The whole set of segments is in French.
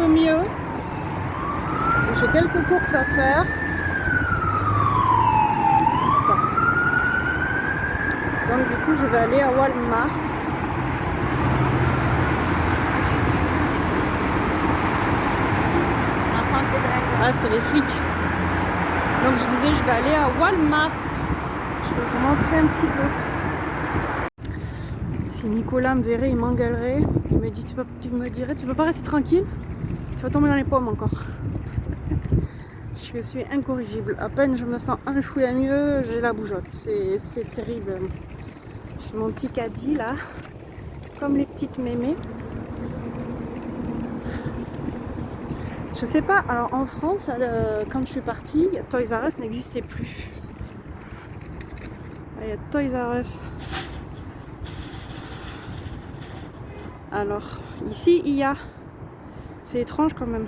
peu mieux. J'ai quelques courses à faire. Donc du coup je vais aller à Walmart. Ah, c'est les flics. Donc je disais je vais aller à Walmart. Je vais vous montrer un petit peu. Si Nicolas me verrait, il m'engueulerait. Il me dit tu me dirais tu peux pas rester tranquille? Tu vas tomber dans les pommes encore. Je suis incorrigible. À peine je me sens un chouïa mieux, j'ai la bougeotte. C'est terrible. J'ai mon petit caddie là, comme les petites mémés. Je sais pas, alors en France, quand je suis partie, Toys R Us n'existait plus. Il y a Toys R Us. Alors, ici, il y a. C'est étrange quand même.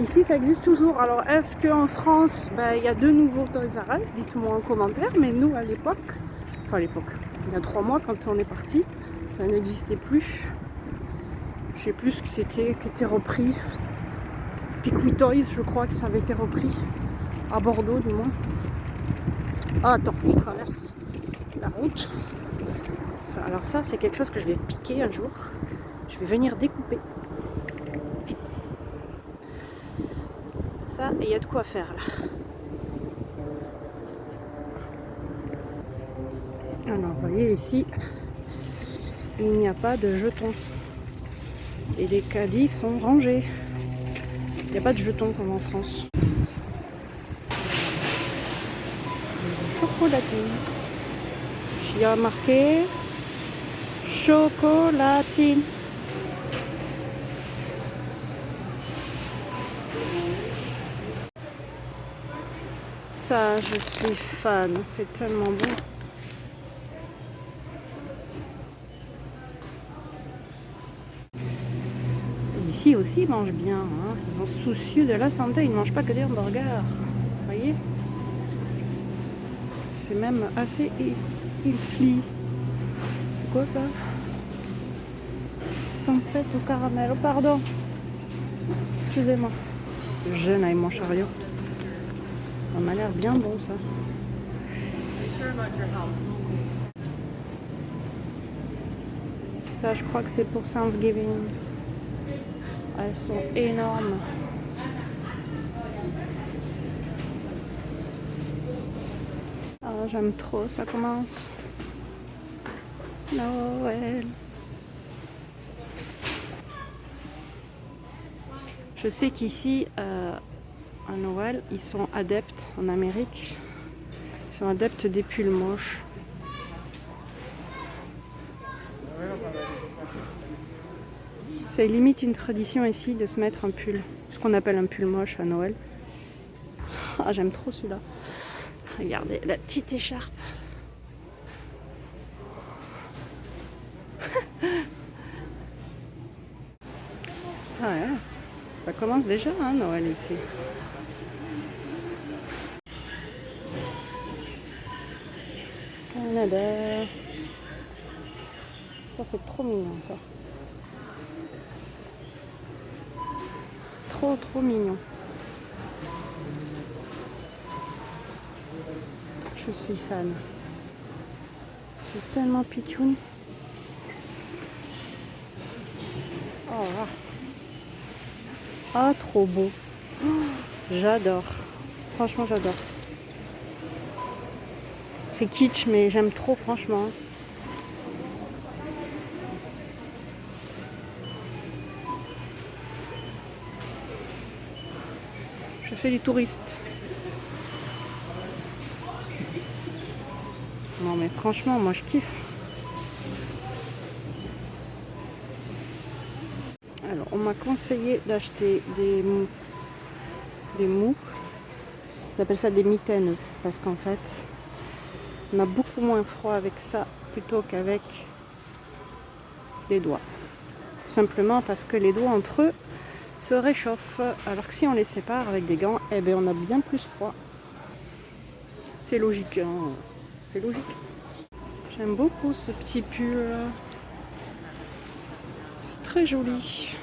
Ici, ça existe toujours. Alors, est-ce qu'en France, il y a de nouveaux Toys R Us? Dites-moi en commentaire. Mais nous, à l'époque, il y a 3 mois, quand on est parti, ça n'existait plus. Je sais plus ce que c'était qui était repris. Pickwick Toys, je crois que ça avait été repris. À Bordeaux, du moins. Ah, attends, je traverse la route. Alors ça, c'est quelque chose que je vais piquer un jour. Je vais venir découper. Ça, et il y a de quoi faire là. Alors, vous voyez ici, il n'y a pas de jetons. Et les caddies sont rangés. Il n'y a pas de jetons comme en France. Chocolatine. Il y a marqué chocolatine. Ça, je suis fan. C'est tellement bon. Ici aussi, ils mangent bien. Hein. Ils sont soucieux de la santé. Ils ne mangent pas que des hamburgers. Vous voyez? C'est même assez healthy. C'est quoi ça? Tempête au caramel. Oh, pardon. Excusez-moi. Je jeûne avec mon chariot. Ça m'a l'air bien bon ça. Ça, je crois que c'est pour Thanksgiving. Elles sont énormes. Ah, j'aime trop, ça commence. Noël. Je sais qu'ici, à Noël, ils sont adeptes, en Amérique, ils sont adeptes des pulls moches. C'est limite une tradition ici de se mettre un pull, ce qu'on appelle un pull moche à Noël. Ah, j'aime trop celui-là. Regardez la petite écharpe. Ah ouais, ça commence déjà hein, Noël ici. Canada. Ça c'est trop mignon ça. Trop mignon. Je suis fan. C'est tellement pitchoun. Oh là. Ah, trop beau. Oh, j'adore. Franchement, j'adore. C'est kitsch, mais j'aime trop, franchement. Je fais les touristes. Non, mais franchement, moi, je kiffe. Alors, on m'a conseillé d'acheter des mous. Ils appellent ça des mitaines. Parce qu'en fait, on a beaucoup moins froid avec ça plutôt qu'avec les doigts. Simplement parce que les doigts entre eux se réchauffent. Alors que si on les sépare avec des gants, eh ben on a bien plus froid. C'est logique, hein. C'est logique. J'aime beaucoup ce petit pull. très joli.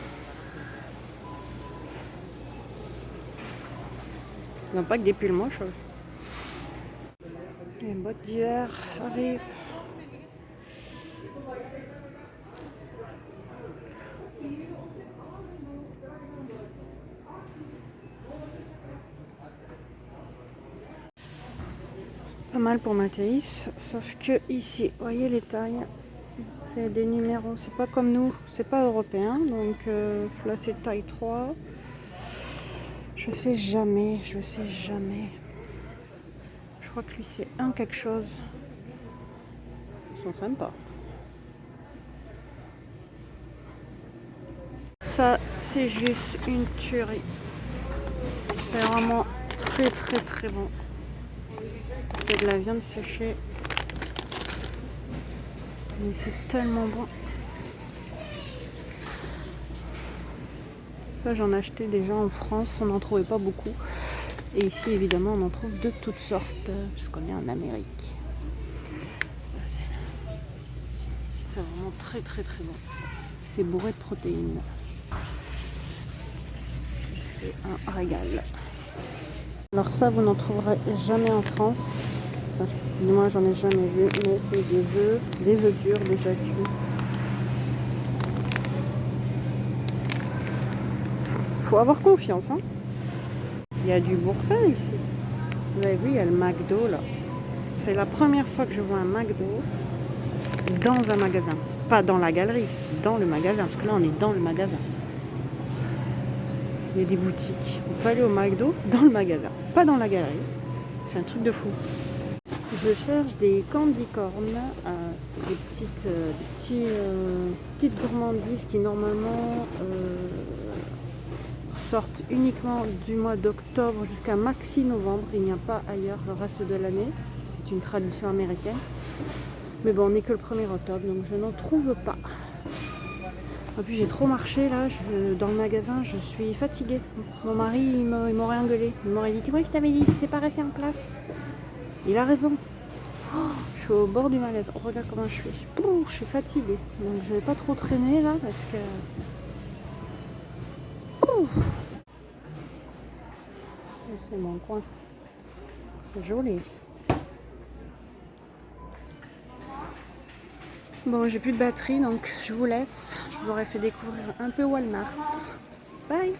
Ils n'ont pas que des pulls moches. Les bottes d'hiver arrivent. Pas mal pour Mathéis, sauf que ici, vous voyez les tailles, c'est des numéros, c'est pas comme nous, c'est pas européen, donc là c'est taille 3. Je sais jamais. Je crois que lui c'est un quelque chose. Ils sont sympas. Ça c'est juste une tuerie. C'est vraiment très bon. C'est de la viande séchée. Mais c'est tellement bon. Ça j'en achetais déjà en France, on n'en trouvait pas beaucoup. Et ici évidemment on en trouve de toutes sortes, puisqu'on est en Amérique. C'est vraiment très bon. C'est bourré de protéines. C'est un régal. Alors ça vous n'en trouverez jamais en France. Enfin, moi j'en ai jamais vu, mais c'est des œufs durs déjà cuits. Faut avoir confiance, hein. Il y a du boursin ici. Vous avez vu, il y a le McDo là. C'est la première fois que je vois un McDo dans un magasin. Pas dans la galerie, dans le magasin. Parce que là, on est dans le magasin. Il y a des boutiques. On peut aller au McDo dans le magasin. Pas dans la galerie. C'est un truc de fou. Je cherche des candy corn. C'est des petites gourmandises qui normalement sortent uniquement du mois d'octobre jusqu'à maxi novembre. Il n'y a pas ailleurs le reste de l'année. C'est une tradition américaine. Mais bon, on n'est que le 1er octobre, donc je n'en trouve pas. En plus, j'ai trop marché là, dans le magasin, je suis fatiguée. Mon mari, il m'aurait engueulé. Il m'aurait dit, tu vois, je t'avais dit, tu sais pas rester en place. Il a raison. Oh, je suis au bord du malaise. Oh, regarde comment je suis. Ouh, je suis fatiguée. Donc je vais pas trop traîner là, parce que... Ouh. C'est mon coin. C'est joli. Bon, j'ai plus de batterie, donc je vous laisse. Je vous aurais fait découvrir un peu Walmart. Bye!